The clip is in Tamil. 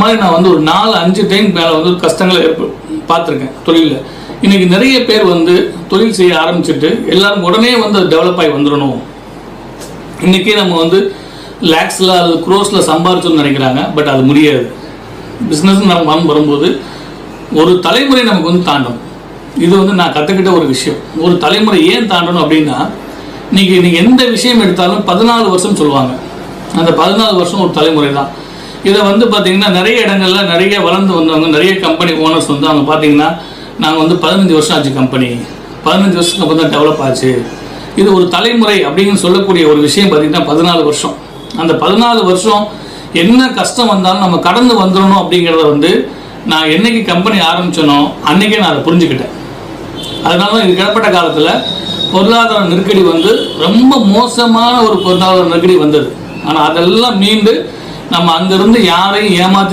மாதிரி நான் வந்து ஒரு 4-5 டைம் மேலே வந்து கஷ்டங்களை பார்த்துருக்கேன் தொழிலில். இன்றைக்கி நிறைய பேர் வந்து தொழில் செய்ய ஆரம்பிச்சுட்டு எல்லாரும் உடனே வந்து அது டெவலப் ஆகி வந்துடணும், இன்றைக்கே நம்ம வந்து லேக்ஸில் அது க்ரோஸில் சம்பாரிச்சோன்னு நினைக்கிறாங்க. பட் அது முடியாது. பிஸ்னஸ் நம்ம வரும்போது ஒரு தலைமுறை நமக்கு வந்து தாண்டணும். இது வந்து நான் கற்றுக்கிட்ட ஒரு விஷயம். ஒரு தலைமுறை ஏன் தாண்டணும் அப்படின்னா, இன்றைக்கி நீங்கள் எந்த விஷயம் எடுத்தாலும் 14 வருஷம் சொல்லுவாங்க. அந்த 14 வருஷம் ஒரு தலைமுறை தான். இதை வந்து பார்த்திங்கன்னா நிறைய இடங்களில் நிறைய வளர்ந்து வந்தவங்க நிறைய கம்பெனி ஓனர்ஸ் வந்து அவங்க பார்த்திங்கன்னா நாங்கள் வந்து 15 வருஷம் ஆச்சு கம்பெனி, 15 வருஷத்துக்கு அப்புறம் தான் டெவலப் ஆச்சு. இது ஒரு தலைமுறை அப்படின்னு சொல்லக்கூடிய ஒரு விஷயம் பார்த்திங்கன்னா 14 வருஷம். அந்த 14 வருஷம் என்ன கஷ்டம் வந்தாலும் நம்ம கடந்து வந்துடணும் அப்படிங்கிறத வந்து நான் என்னைக்கு கம்பெனி ஆரம்பித்தனோ அன்றைக்கே நான் அதை புரிஞ்சுக்கிட்டேன். அதனால தான் இது கிடப்பட்ட காலத்தில் பொருளாதார நெருக்கடி வந்து ரொம்ப மோசமான ஒரு பொருளாதார நெருக்கடி வந்தது. ஆனால் அதெல்லாம் மீண்டு நம்ம அங்கேருந்து யாரையும் ஏமாற்றிட்டு